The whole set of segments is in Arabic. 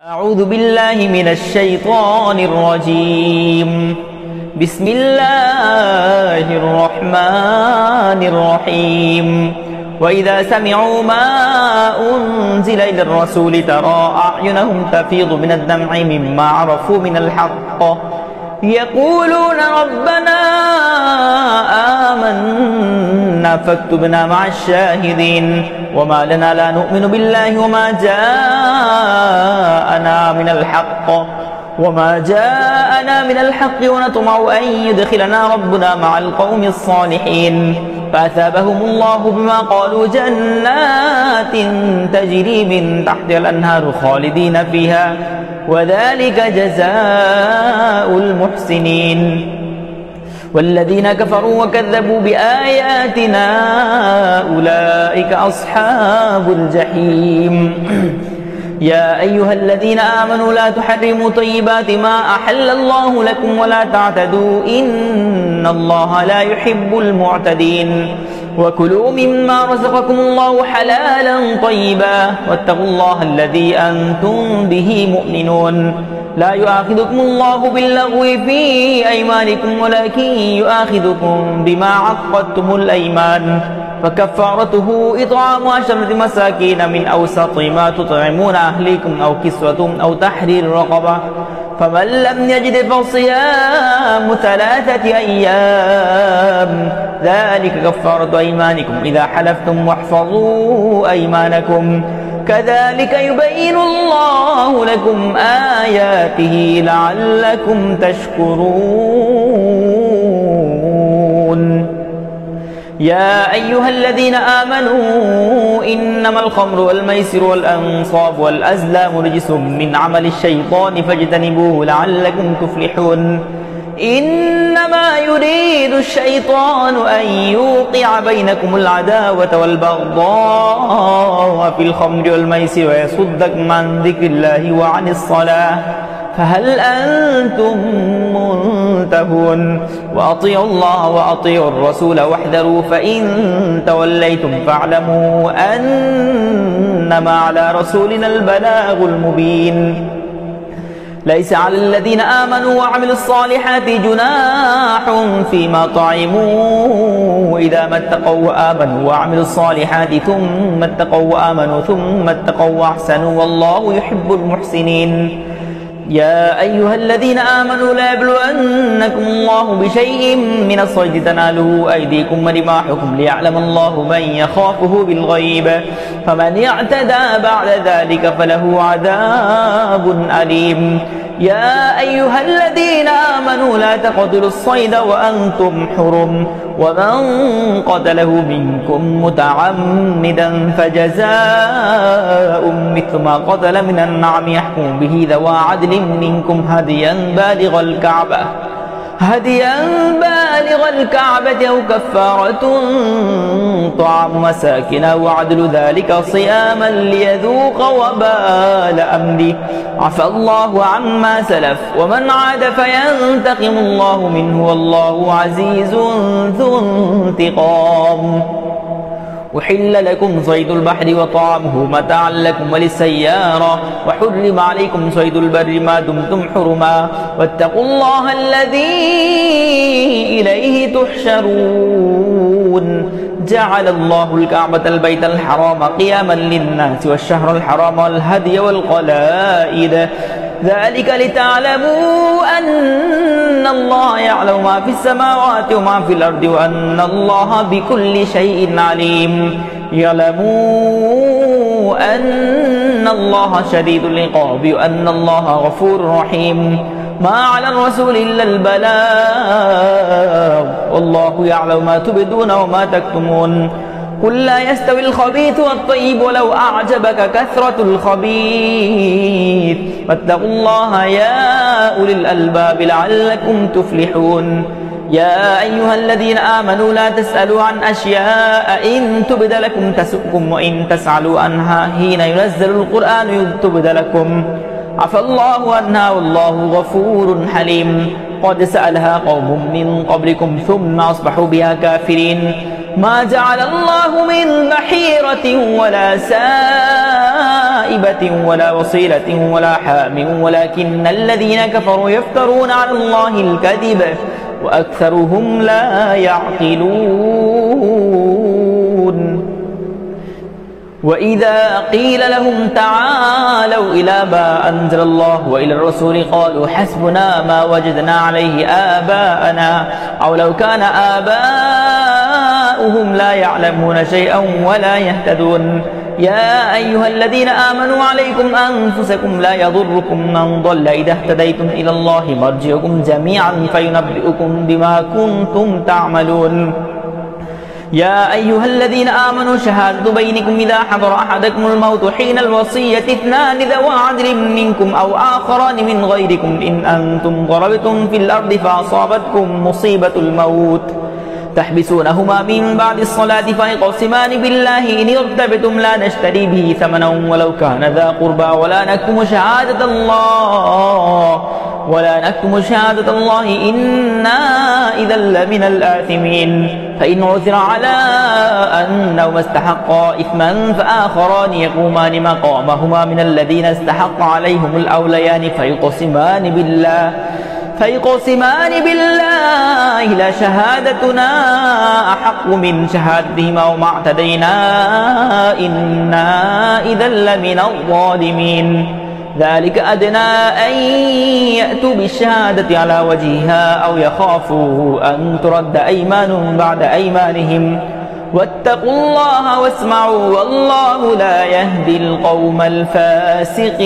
أعوذ بالله من الشيطان الرجيم. بسم الله الرحمن الرحيم. وإذا سمعوا ما أنزل إلى الرسول ترى أعينهم تفيض من الدمع مما عرفوا من الحق يقولون ربنا آمنا فاكتبنا مع الشاهدين. وما لنا لا نؤمن بالله وما جاءنا من الحق ونطمع أن يدخلنا ربنا مع القوم الصالحين. فأثابهم الله بما قالوا جنات تجري من تحتها الأنهار خالدين فيها وذلك جزاء المحسنين. والذين كفروا وكذبوا بآياتنا أولئك أصحاب الجحيم. يا أيها الذين آمنوا لا تحرموا طيبات ما أحل الله لكم ولا تعتدوا إن الله لا يحب المعتدين. وكلوا مما رزقكم الله حلالا طيبا واتقوا الله الذي أنتم به مؤمنون. لا يؤاخذكم الله باللغو في أيمانكم ولكن يؤاخذكم بما عقدتم الأيمان. فكفارته إطعام 10 مساكين من أوسط ما تطعمون أهليكم أو كسوتهم أو تحرير رقبة. فمن لم يجد فصيام 3 أيام ذلك كفارة أيمانكم إذا حلفتم واحفظوا أيمانكم كذلك يبين الله لكم آياته لعلكم تشكرون. يا أيها الذين آمنوا إنما الخمر والميسر والأنصاب والأزلام رجس من عمل الشيطان فاجتنبوه لعلكم تفلحون. إنما يريد الشيطان أن يوقع بينكم العداوة والبغضاء في الخمر والميسر ويصدكم عن ذكر الله وعن الصلاة فهل أنتم منتهون. وأطيعوا الله وأطيعوا الرسول واحذروا فإن توليتم فاعلموا أنما على رسولنا البلاغ المبين. ليس على الذين آمنوا وعملوا الصالحات جناح فيما طعموا إذا ما اتقوا وآمنوا وعملوا الصالحات ثم اتقوا وآمنوا ثم اتقوا وأحسنوا والله يحب المحسنين. يا أيها الذين آمنوا لا يبلونكم الله بشيء من الصيد تناله أيديكم ورماحكم ليعلم الله من يخافه بالغيب فمن اعتدى بعد ذلك فله عذاب أليم. يا أيها الذين آمنوا لا تقتلوا الصيد وأنتم حرم ومن قتله منكم متعمدا فجزاء مثل ما قتل من النعم يحكم به ذوى عدل منكم هديا بالغ الكعبة أو كفارة طعام مساكين وعدل ذلك صياما ليذوق وبال أمره عفى الله عما سلف ومن عاد فينتقم الله منه والله عزيز ذو انتقام. أحل لكم صيد البحر وطعامه متاعا لكم وللسيارة وحرم عليكم صيد البر ما دمتم حرما واتقوا الله الذي إليه تحشرون. جعل الله الكعبة البيت الحرام قياما للناس والشهر الحرام والهدي والقلائد ذلك لتعلموا أن الله يعلم ما في السماوات وما في الأرض وأن الله بكل شيء عليم. يعلموا أن الله شديد العقاب وأن الله غفور رحيم. ما على الرسول إلا البلاغ والله يعلم ما تبدون وما تكتمون. قل لا يستوي الخبيث والطيب ولو أعجبك كثرة الخبيث فاتقوا الله يا أولي الألباب لعلكم تفلحون. يا أيها الذين آمنوا لا تسألوا عن أشياء إن تبد لكم تسؤكم وإن تسألوا عنها حين ينزل القرآن تبد لكم عفى الله عنها والله غفور حليم. قد سألها قوم من قبلكم ثم أصبحوا بها كافرين. ما جعل الله من بحيرة ولا سائبة سائبة ولا وصيلة ولا حام ولكن الذين كفروا يفترون على الله الكذب وأكثرهم لا يعقلون وإذا قيل لهم تعالوا إلى ما أنزل الله وإلى الرسول قالوا حسبنا ما وجدنا عليه آباءنا أو لو كان آباؤهم لا يعلمون شيئا ولا يهتدون يا أيها الذين آمنوا عليكم أنفسكم لا يضركم من ضل إذا اهتديتم إلى الله مرجعكم جميعا فينبئكم بما كنتم تعملون يا أيها الذين آمنوا شهادة بينكم إذا حضر أحدكم الموت حين الوصية اثنان ذوى عدل منكم أو آخران من غيركم إن أنتم ضربتم في الأرض فأصابتكم مصيبة الموت تحبسونهما من بعد الصلاة فيقسمان بالله إن ارتبتم لا نشتري به ثمنا ولو كان ذا قربى ولا نكتم شهادة الله إنا إذا لمن الآثمين فإن عثر على أنهما استحقا إثما فآخران يقومان مقامهما من الذين استحق عليهم الأوليان فيقسمان بالله لشهادتنا أحق من شهادتهما وما اعتدينا إنا إذا لمن الظالمين ذلك أدنى أن يأتوا بالشهادة على وجهها أو يخافوا أن ترد أيمان بعد أيمانهم واتقوا الله واسمعوا والله لا يهدي القوم الفاسقين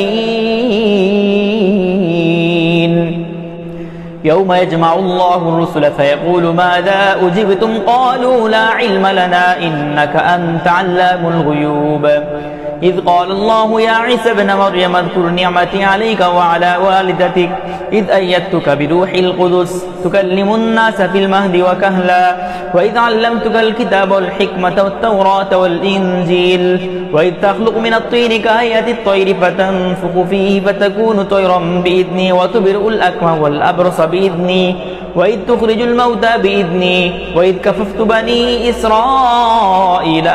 يوم يجمع الله الرسل فيقول ماذا أجبتم قالوا لا علم لنا إنك أنت علام الغيوب إذ قال الله يا عيسى ابن مريم اذكر نعمتي عليك وعلى والدتك إذ أيدتك بروح القدس تكلم الناس في المهد وكهلا وإذ علمتك الكتاب والحكمة والتوراة والإنجيل وإذ تخلق من الطين كهيئة الطير فتنفخ فيه فتكون طيرا بإذني وتبرئ الأكمه والأبرص بإذني وإذ تخرج الموتى بإذني وإذ كففت بني إسرائيل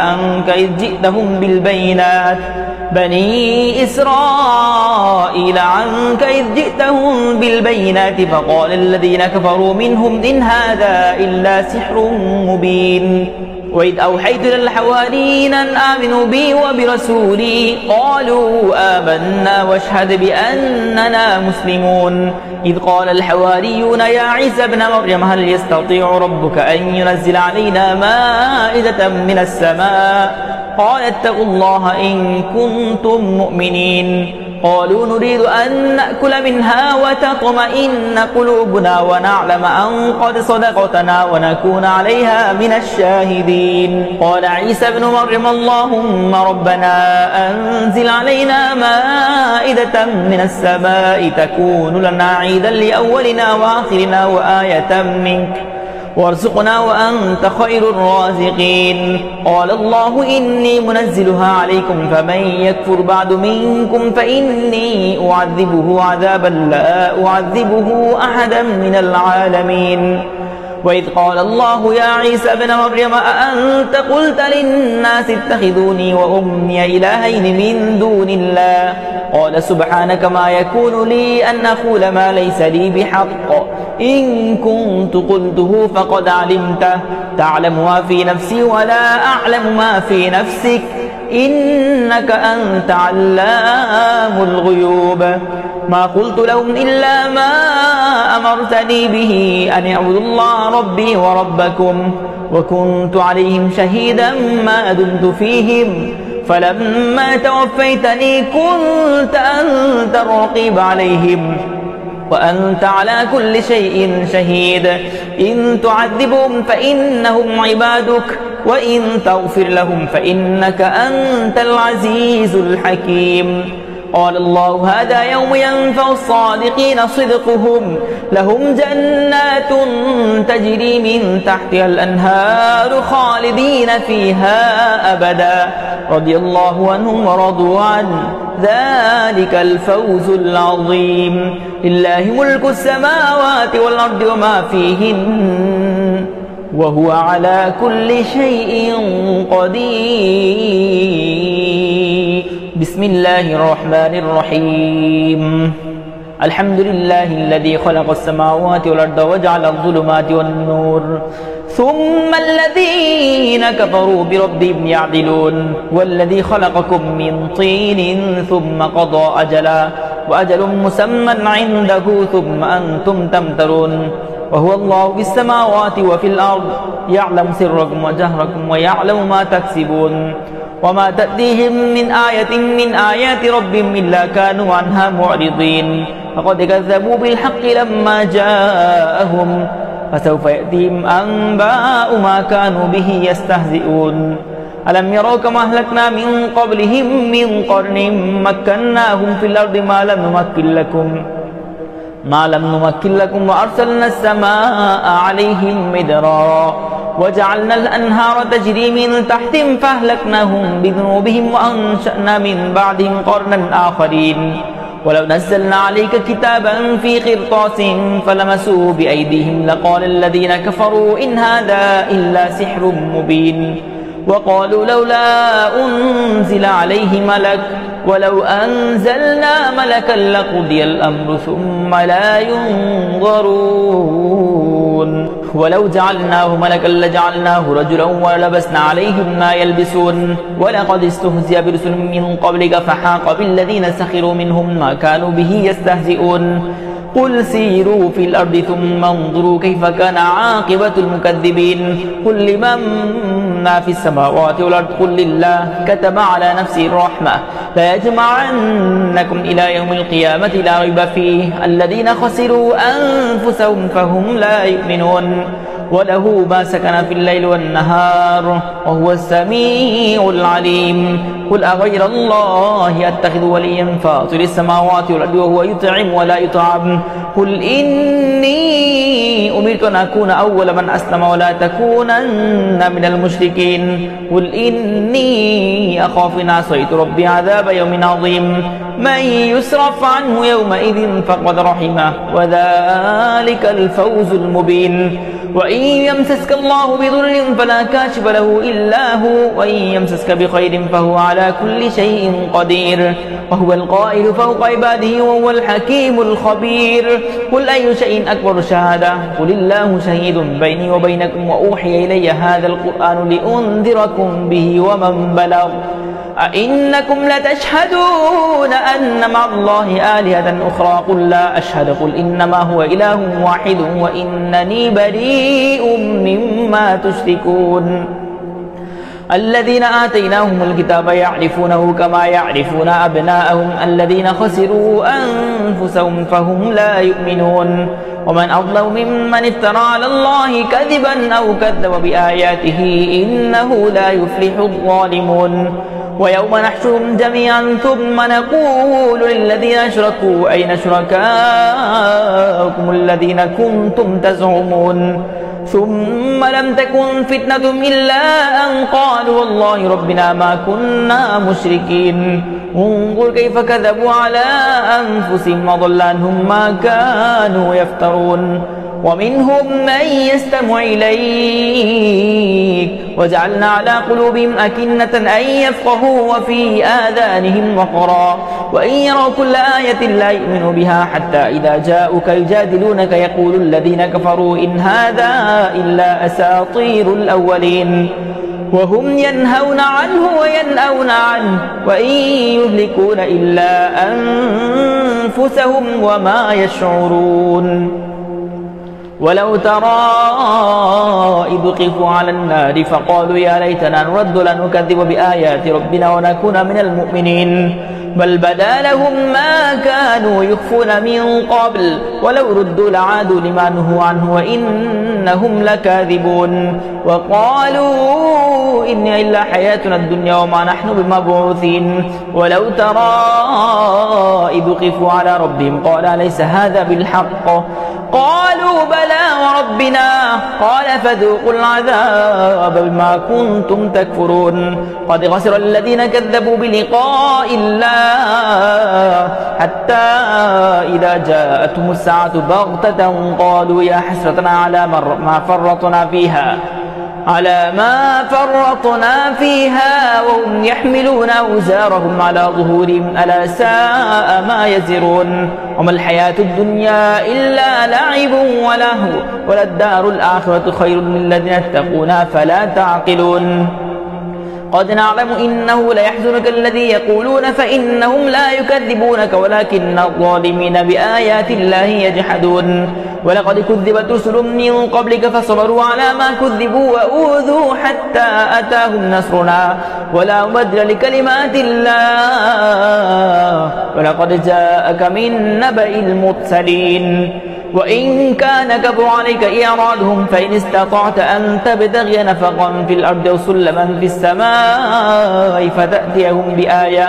عنك إذ جئتهم بالبينات فقال الذين كفروا منهم إن هذا إلا سحر مبين وإذ أوحيت للحواريين أن آمنوا بي وبرسولي قالوا آمنا واشهد بأننا مسلمون إذ قال الحواريون يا عيسى ابن مريم هل يستطيع ربك أن ينزل علينا مائدة من السماء قال اتقوا الله إن كنتم مؤمنين قالوا نريد أن نأكل منها وتطمئن قلوبنا ونعلم أن قد صدقتنا ونكون عليها من الشاهدين قال عيسى ابن مريم اللهم ربنا أنزل علينا مائدة من السماء تكون لنا عيدا لأولنا وآخرنا وآية منك وارزقنا وأنت خير الرازقين قال الله إني منزلها عليكم فمن يكفر بعد منكم فإني أعذبه عذابا لا أعذبه أحدا من العالمين وإذ قال الله يا عيسى ابن مريم أأنت قلت للناس اتخذوني وأمي إلهين من دون الله قال سبحانك ما يكون لي أن أقول ما ليس لي بحق إن كنت قلته فقد علمته تعلم ما في نفسي ولا أعلم ما في نفسك إنك أنت علام الغيوب ما قلت لهم إلا ما أمرتني به أن اعبدوا الله ربي وربكم وكنت عليهم شهيدا ما دمت فيهم فلما توفيتني كنت أنت الرقيب عليهم وأنت على كل شيء شهيد إن تعذبهم فإنهم عبادك وإن تغفر لهم فإنك أنت العزيز الحكيم قال الله هذا يوم ينفع الصادقين صدقهم لهم جنات تجري من تحتها الأنهار خالدين فيها أبدا رضي الله عنهم ورضوا عنه ذلك الفوز العظيم لله ملك السماوات والأرض وما فيهن وهو على كل شيء قدير بسم الله الرحمن الرحيم الحمد لله الذي خلق السماوات والأرض وجعل الظلمات والنور ثم الذين كفروا بربهم يعدلون والذي خلقكم من طين ثم قضى أجلا وأجل مسمى عنده ثم أنتم تمترون وهو الله في السماوات وفي الأرض يعلم سركم وجهركم ويعلم ما تكسبون وما تأتيهم من آية من آيات ربهم إلا كانوا عنها معرضين فقد كذبوا بالحق لما جاءهم فسوف يأتيهم أنباء ما كانوا به يستهزئون ألم يروا كما أهلكنا من قبلهم من قرن مكناهم في الأرض ما لم نمكن لكم وأرسلنا السماء عليهم مدرارا وجعلنا الأنهار تجري من تحتهم فأهلكناهم بذنوبهم وأنشأنا من بعدهم قرنا آخرين ولو نزلنا عليك كتابا في قرطاس فلمسوه بأيديهم لقال الذين كفروا إن هذا إلا سحر مبين وقالوا لولا أنزل عليه ملك ولو أنزلنا ملكا لقضي الأمر ثم لا ينظرون ولو جعلناه ملكا لجعلناه رجلا ولبسنا عليهم ما يلبسون ولقد استهزئ برسل من قبلك فحاق بالذين سخروا منهم ما كانوا به يستهزئون قل سيروا في الأرض ثم انظروا كيف كان عاقبة المكذبين قل لمن ما في السماوات والأرض قل لله كتب على نفسه الرحمة ليجمعنكم إلى يوم القيامة لا ريب فيه الذين خسروا أنفسهم فهم لا يؤمنون وله ما سكن في الليل والنهار وهو السميع العليم قل أغير الله أتخذ وليا فاطر السماوات والأرض وهو يطعم ولا يطعم قل إني أمرت أن أكون أول من أسلم ولا تكونن من المشركين قل إني أخاف إن عصيت ربي عذاب يوم عظيم من يصرف عنه يومئذ فقد رحمه وذلك الفوز المبين وإن يمسسك الله بضر فلا كاشف له إلا هو وإن يمسسك بخير فهو على كل شيء قدير وهو القائل فوق عباده وهو الحكيم الخبير قل أي شيء أكبر شهادة قل الله شهيد بيني وبينكم وأوحي إلي هذا القرآن لأنذركم به ومن بلغ أئنكم لتشهدون أن مع الله آلهة أخرى قل لا أشهد قل إنما هو إله واحد وإنني بريء مما تشركون الذين آتيناهم الكتاب يعرفونه كما يعرفون أبناءهم الذين خسروا أنفسهم فهم لا يؤمنون ومن أظلم ممن افترى على الله كذبا أو كذب بآياته إنه لا يفلح الظالمون ويوم نحشرهم جميعا ثم نقول للذين أشركوا أين شركاؤكم الذين كنتم تزعمون ثم لم تكن فتنتهم إلا أن قالوا والله ربنا ما كنا مشركين انظر كيف كذبوا على أنفسهم وضل عنهم ما كانوا يفترون ومنهم من يستمع إليك وجعلنا على قلوبهم أكنة أن يفقهوا وفي آذانهم وقرا وإن يروا كل آية لا يؤمنوا بها حتى إذا جاءوك يجادلونك يقول الذين كفروا إن هذا إلا أساطير الأولين وهم ينهون عنه وينأون عنه وإن يهلكون إلا أنفسهم وما يشعرون ولو ترى إذ وقفوا على النار فقالوا يا ليتنا نرد لنكذب بآيات ربنا ونكون من المؤمنين بل بدا لهم ما كانوا يخفون من قبل ولو ردوا لعادوا لما نهوا عنه وإنهم لكاذبون وقالوا إن إلا حياتنا الدنيا وما نحن بمبعوثين ولو ترى إذ وقفوا على ربهم قال أليس هذا بالحق قالوا بلى وربنا قال فذوقوا العذاب بما كنتم تكفرون قد خسر الذين كذبوا بلقاء الله حتى إذا جاءتهم الساعة بغتة قالوا يا حسرتنا على ما فرطنا فيها على ما فرطنا فيها وهم يحملون أوزارهم على ظهورهم ألا ساء ما يزرون وما الحياة الدنيا إلا لعب ولهو وللدار الآخرة خير للذين اتقون فلا تعقلون قد نعلم إنه ليحزنك الذي يقولون فإنهم لا يكذبونك ولكن الظالمين بآيات الله يجحدون ولقد كذبت رسل من قبلك فصبروا على ما كذبوا وأوذوا حتى أتاهم نصرنا ولا مبدل لكلمات الله ولقد جاءك من نبأ المرسلين وإن كان كبر عليك إعراضهم فإن استطعت أن تبتغي نفقا في الأرض أو سلما في السماء فتأتيهم بآية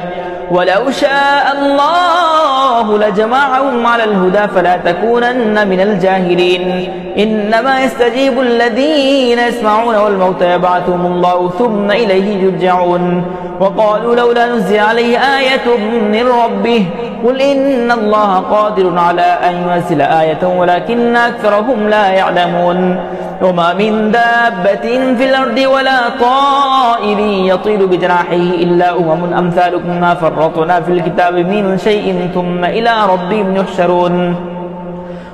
ولو شاء الله لجمعهم على الهدى فلا تكونن من الجاهلين إنما يستجيب الذين يسمعون والموتى يبعثهم الله ثم إليه يرجعون وقالوا لولا نزل عليه آية من ربه قل إن الله قادر على أن ينزل آية ولكن أكثرهم لا يعلمون وما من دابة في الأرض ولا طائر يطير بجناحه إلا أمثالكم ما فرطنا في الكتاب من شيء ثم إلى ربهم يحشرون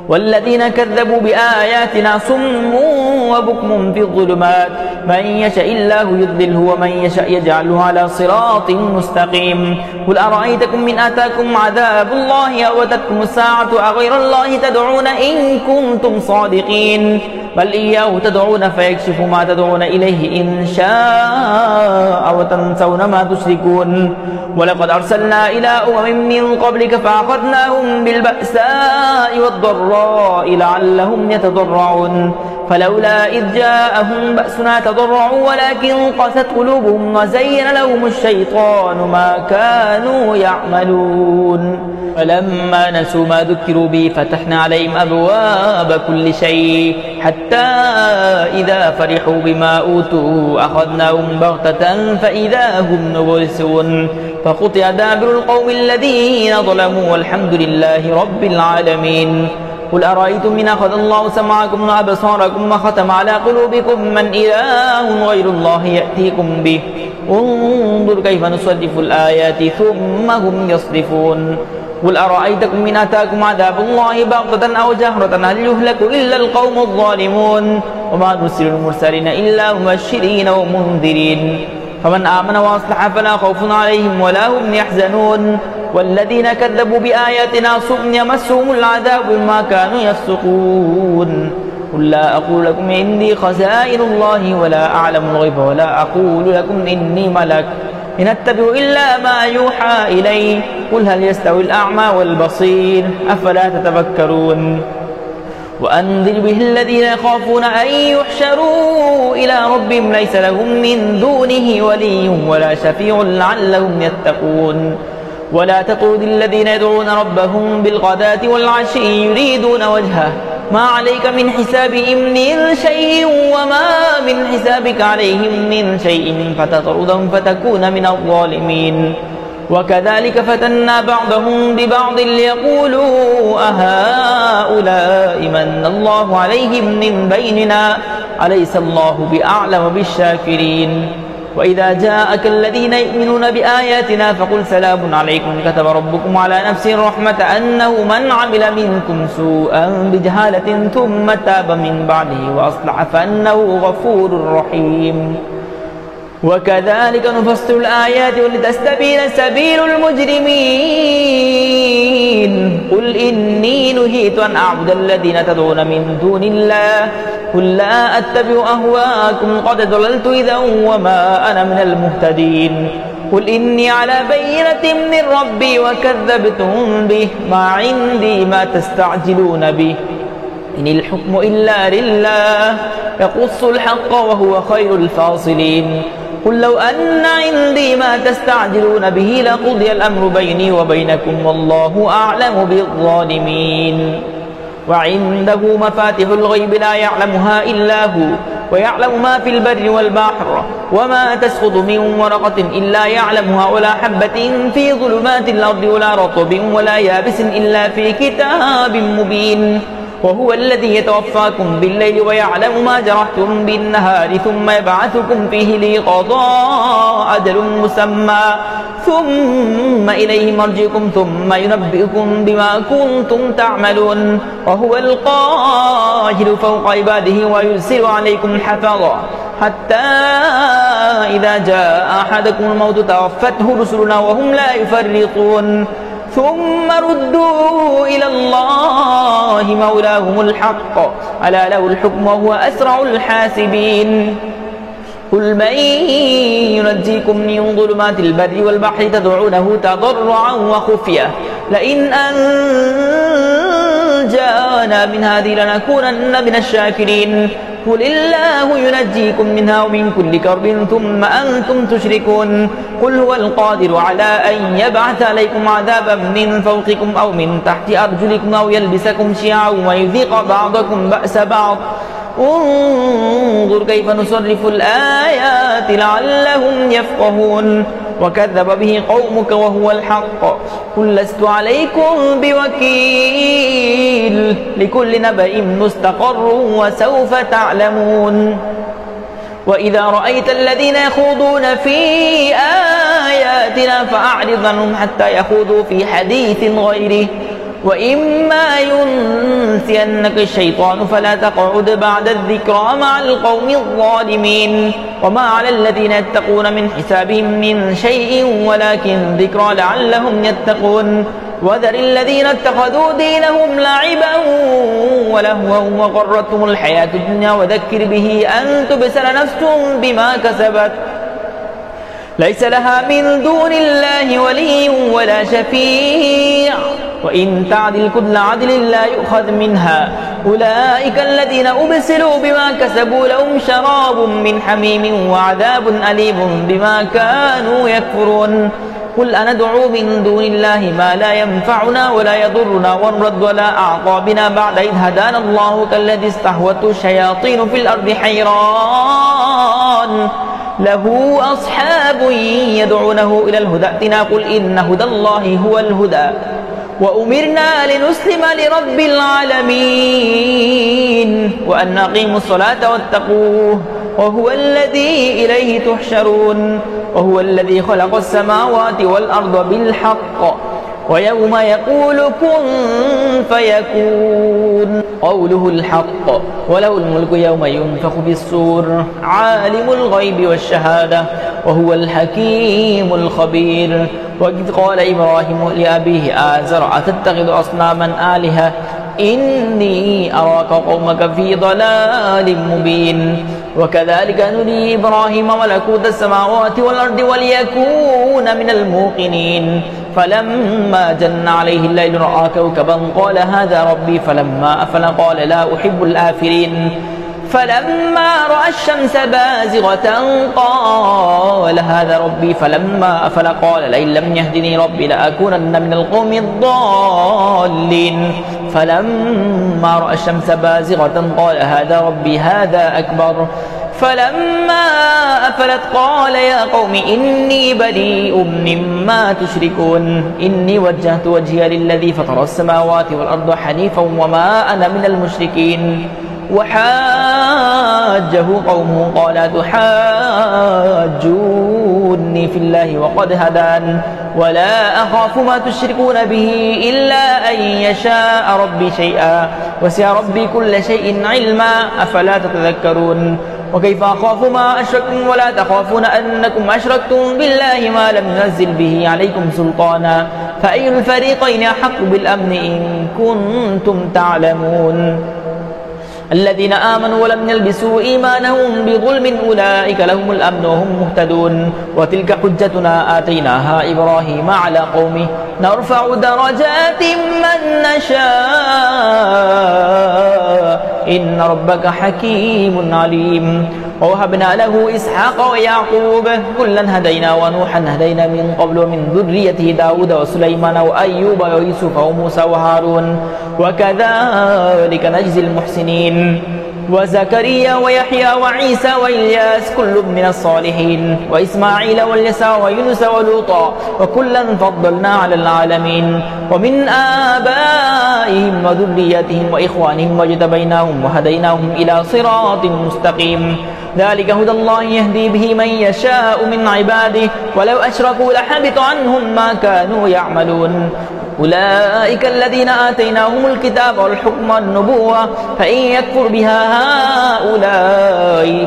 والذين كذبوا بآياتنا صم وبكم في الظلمات من يشاء الله يضلله ومن يشاء يجعله على صراط مستقيم قل أرأيتكم من أتاكم عذاب الله أو أتتكم الساعة أغير الله تدعون إن كنتم صادقين بل إياه تدعون فيكشف ما تدعون إليه إن شاء وتنسون ما تشركون ولقد أرسلنا إلى من قبلك فأخذناهم بالبأساء والضراء لعلهم يتضرعون فلولا إذ جاءهم بأسنا تضرعوا ولكن قست قلوبهم وزين لهم الشيطان ما كانوا يعملون فلما نسوا ما ذكروا به فتحنا عليهم أبواب كل شيء حتى إذا فرحوا بما أوتوا أخذناهم بغتة فإذا هم مبلسون فقطع دابر القوم الذين ظلموا والحمد لله رب العالمين قل أرأيتم من أخذ الله سمعكم وأبصاركم وختم على قلوبكم من إله غير الله يأتيكم به انظر كيف نصرف الآيات ثم هم يصرفون قل أرأيتكم من أتاكم عذاب الله بغتة أو جهرة هل يهلك إلا القوم الظالمون وما نرسل المرسلين إلا مبشرين ومنذرين فمن آمن وأصلح فلا خوف عليهم ولا هم يحزنون والذين كذبوا بآياتنا صم يمسهم العذاب بما كانوا يفسقون قل لا أقول لكم إني خزائن الله ولا أعلم الغيب ولا أقول لكم إني ملك إن أتبع إلا ما يوحى إلي قل هل يستوي الأعمى والبصير أفلا تتفكرون وأنذر به الذين يخافون أن يحشروا إلى ربهم ليس لهم من دونه ولي ولا شفيع لعلهم يتقون ولا تطرد الذين يدعون ربهم بالغداة والعشي يريدون وجهه ما عليك من حسابهم من شيء وما من حسابك عليهم من شيء فتطردهم فتكون من الظالمين وكذلك فتنا بعضهم ببعض ليقولوا أهؤلاء من الله عليهم من بيننا أليس الله بأعلم بالشاكرين وإذا جاءك الذين يؤمنون بآياتنا فقل سلام عليكم كتب ربكم على نفسه الرحمة أنه من عمل منكم سوءا بجهالة ثم تاب من بعده وأصلح فأنه غفور رحيم وكذلك نفصل الآيات ولتستبين سبيل المجرمين قل إني نهيت أن أعبد الذين تدعون من دون الله قل لا أتبع أهواءكم قد ضللت إذا وما أنا من المهتدين قل إني على بينة من ربي وكذبتم به ما عندي ما تستعجلون به إن الحكم إلا لله يقص الحق وهو خير الفاصلين قل لو أن عندي ما تستعجلون به لقضي الأمر بيني وبينكم والله أعلم بالظالمين وعنده مفاتح الغيب لا يعلمها إلا هو ويعلم ما في البر والبحر وما تسقط من ورقة إلا يعلمها ولا حبة في ظلمات الأرض ولا رطب ولا يابس إلا في كتاب مبين وهو الذي يتوفاكم بالليل ويعلم ما جرحتم بالنهار ثم يبعثكم فيه لقضاء أجل مسمى ثم إليه مرجعكم ثم ينبئكم بما كنتم تعملون وهو القاهر فوق عباده ويرسل عليكم حفظا حتى إذا جاء أحدكم الموت توفته رسلنا وهم لا يفرطون ثم ردوا إلى الله مولاهم الحق ألا له الحكم وهو أسرع الحاسبين قل من ينجيكم من ظلمات البر والبحر تدعونه تضرعا وخفية لئن أنجانا من هذه لنكونن من الشاكرين قل الله ينجيكم منها ومن كل كرب ثم أنتم تشركون قل هو القادر على أن يبعث عليكم عذابا من فوقكم أو من تحت أرجلكم أو يلبسكم شيعا ويذيق بعضكم بأس بعض انظر كيف نصرف الآيات لعلهم يفقهون وكذب به قومك وهو الحق قل لست عليكم بوكيل لكل نبأ مستقر وسوف تعلمون وإذا رأيت الذين يخوضون في آياتنا فأعرض عنهم حتى يخوضوا في حديث غيره وإما ينسينك الشيطان فلا تقعد بعد الذكرى مع القوم الظالمين وما على الذين يتقون من حسابهم من شيء ولكن ذكرى لعلهم يتقون وذر الذين اتخذوا دينهم لعبا ولهوا وغرتهم الحياة الدنيا وذكر به أن تبسل نفس بما كسبت ليس لها من دون الله ولي ولا شفيع وإن تعدل كل عدل لا يؤخذ منها أولئك الذين أبسلوا بما كسبوا لهم شراب من حميم وعذاب أليم بما كانوا يكفرون قل أندعو من دون الله ما لا ينفعنا ولا يضرنا ونرد على أعقابنا بعد إذ هدانا الله كالذي استهوته الشياطين في الأرض حيران له أصحاب يدعونه إلى الهدى ائتنا قل إن هدى الله هو الهدى وأمرنا لنسلم لرب العالمين وأن نقيموا الصلاة واتقوه وهو الذي إليه تحشرون وهو الذي خلق السماوات والأرض بالحق ويوم يقول كن فيكون قوله الحق وله الملك يوم ينفخ في الصور عالم الغيب والشهادة وهو الحكيم الخبير وإذ قال إبراهيم لأبيه آزر أتتخذ أصناما آلهة إني أراك قومك في ضلال مبين وكذلك نري إبراهيم ملكوت السماوات والأرض وليكون من الموقنين فلما جن عليه الليل رأى كوكبا قال هذا ربي فلما أفل قال لا أحب الآفلين فلما رأى الشمس بازغة قال هذا ربي فلما أفل قال لئن لم يهدني ربي لأكونن من القوم الضالين فلما رأى الشمس بازغة قال هذا ربي هذا أكبر فلما أفلت قال يا قوم إني بريء مما تشركون إني وجهت وجهي للذي فطر السماوات والأرض حنيفا وما أنا من المشركين وحاجه قومه قال تحاجوني في الله وقد هدان ولا أخاف ما تشركون به إلا أن يشاء ربي شيئا وسع ربي كل شيء علما أفلا تتذكرون وكيف أخاف ما أشركتم ولا تخافون أنكم أشركتم بالله ما لم ينزل به عليكم سلطانا فأي الفريقين أحق بالأمن إن كنتم تعلمون الذين آمنوا ولم يلبسوا إيمانهم بظلم أولئك لهم الأمن وهم مهتدون وتلك حجتنا آتيناها إبراهيم على قومه نرفع درجات من نشاء إن ربك حكيم عليم ووهبنا له إسحاق ويعقوب كلا هدينا ونوحا هدينا من قبل ومن ذريته داود وسليمان وأيوب ويوسف وموسى وهارون وكذلك نجزي المحسنين وزكريا ويحيى وعيسى وإلياس كل من الصالحين وإسماعيل واليسع ويونس ولوطا وكلا فضلنا على العالمين ومن آبائهم أبنائهم وذرياتهم وإخوانهم واجتبيناهم وهديناهم إلى صراط مستقيم ذلك هدى الله يهدي به من يشاء من عباده ولو أشركوا لحبط عنهم ما كانوا يعملون أولئك الذين آتيناهم الكتاب والحكم والنبوة فإن يكفر بها هؤلاء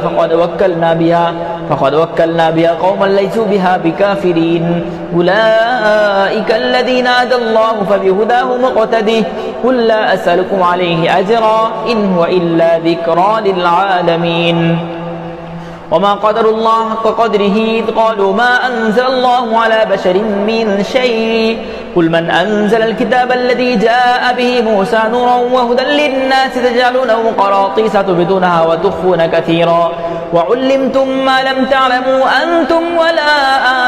فقد وكلنا بها قوما ليسوا بها بكافرين أولئك الذين هدى الله فبهداه مقتده قل لا أسألكم عليه أجرا إن هو إلا ذكرى للعالمين وما قدر الله حق قدره إذ قالوا ما أنزل الله على بشر من شيء قل من أنزل الكتاب الذي جاء به موسى نورا وهدى للناس تجعلونه قراطيس تبدونها وتخفون كثيرا وعلمتم ما لم تعلموا أنتم ولا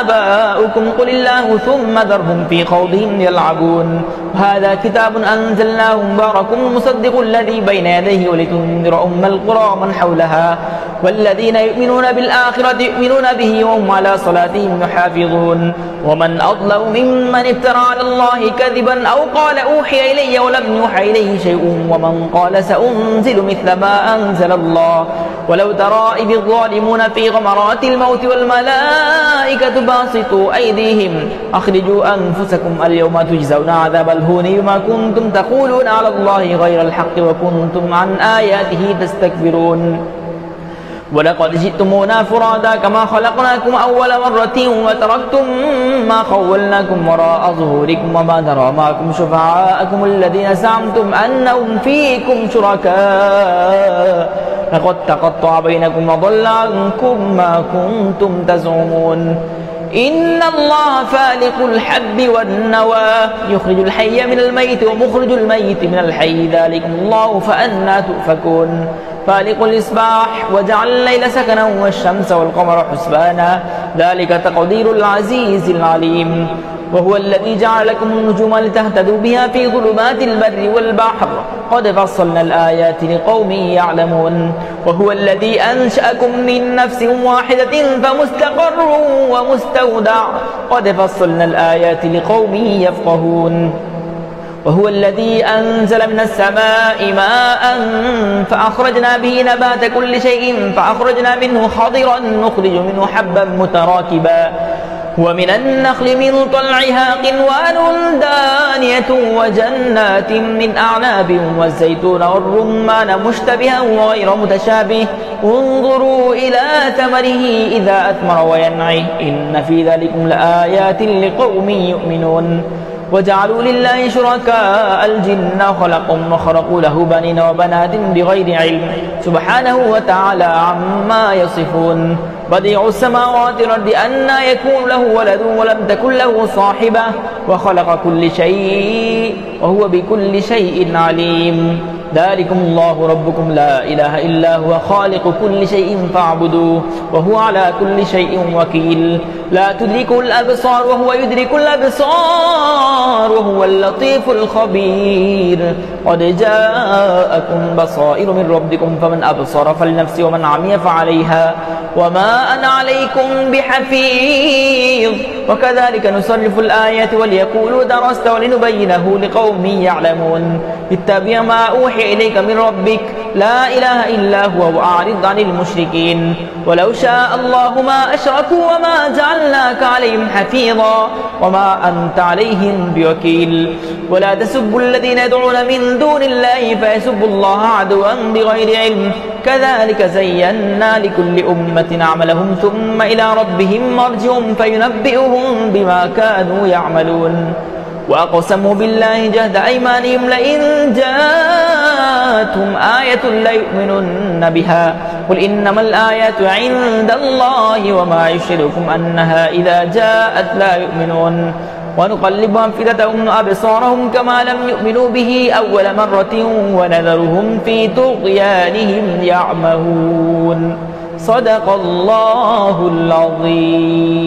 آباؤكم قل الله ثم ذرهم في خوضهم يلعبون وهذا كتاب أنزلناه مبارك مصدق الذي بين يديه ولتنذر أم القرى ومن حولها والذين يؤمنون بالآخرة يؤمنون به وهم على صلاتهم يحافظون ومن أظلم ممن افترى على الله كذبا أو قال أوحي إلي ولم يوحى إليه شيء ومن قال سأنزل مثل ما أنزل الله ولو ترى إذ الظالمون في غمرات الموت والملائكة باسطوا أيديهم أخرجوا أنفسكم اليوم تجزون عذاب الهون بما كنتم تقولون على الله غير الحق وكنتم عن آياته تستكبرون ولقد جئتمونا فرادا كما خلقناكم أول مرة وتركتم ما خولناكم وراء ظهوركم وما نرى معكم شفعاءكم الذين زعمتم أنهم فيكم شركاء لقد تقطع بينكم وضل عنكم ما كنتم تزعمون إن الله فالق الحب والنوى يخرج الحي من الميت ومخرج الميت من الحي ذلكم الله فأنى تؤفكون فالق الإصباح وجعل الليل سكنا والشمس والقمر حسبانا ذلك تقدير العزيز العليم وهو الذي جعل لكم النجوم لتهتدوا بها في ظلمات البر والبحر قد فصلنا الآيات لقوم يعلمون وهو الذي أنشأكم من نفس واحدة فمستقر ومستودع قد فصلنا الآيات لقوم يفقهون وهو الذي أنزل من السماء ماء فأخرجنا به نبات كل شيء فأخرجنا منه خضرا نخرج منه حبا متراكبا ومن النخل من طلعها قنوان دانية وجنات من أعناب والزيتون والرمان مشتبها وغير متشابه انظروا إلى ثمره إذا أثمر وينعي إن في ذلكم لآيات لقوم يؤمنون وجعلوا لله شركاء الجن خلقهم وخرقوا له بنين وبنات بغير علم سبحانه وتعالى عما يصفون بديع السماوات والأرض أنى يكون له ولد ولم تكن له صاحبة وخلق كل شيء وهو بكل شيء عليم ذلكم الله ربكم لا إله إلا هو خالق كل شيء فاعبدوه وهو على كل شيء وكيل لا تدركه الأبصار وهو يدرك الأبصار وهو اللطيف الخبير قد جاءكم بصائر من ربكم فمن أبصر فلنفسه ومن عمي فعليها وما أنا عليكم بحفيظ وكذلك نصرف الآيات وليقولوا درست ولنبينه لقوم يعلمون اتبع ما أوحي إليك من ربك لا إله إلا هو وأعرض عن المشركين ولو شاء الله ما أشركوا وما جعلناك عليهم حفيظا وما أنت عليهم بوكيل ولا تسبوا الذين يدعون من دون الله فيسبوا الله عدوا بغير علم كذلك زينا لكل أمة عملهم ثم إلى ربهم مرجعهم فينبئهم بما كانوا يعملون وأقسموا بالله جهد أيمانهم لئن جاءتهم آية ليؤمنن بها قل إنما الآيات عند الله وما يشركم أنها إذا جاءت لا يؤمنون ونقلب أفئدتهم وأبصارهم كما لم يؤمنوا به أول مرة ونذرهم في طغيانهم يعمهون صدق الله العظيم.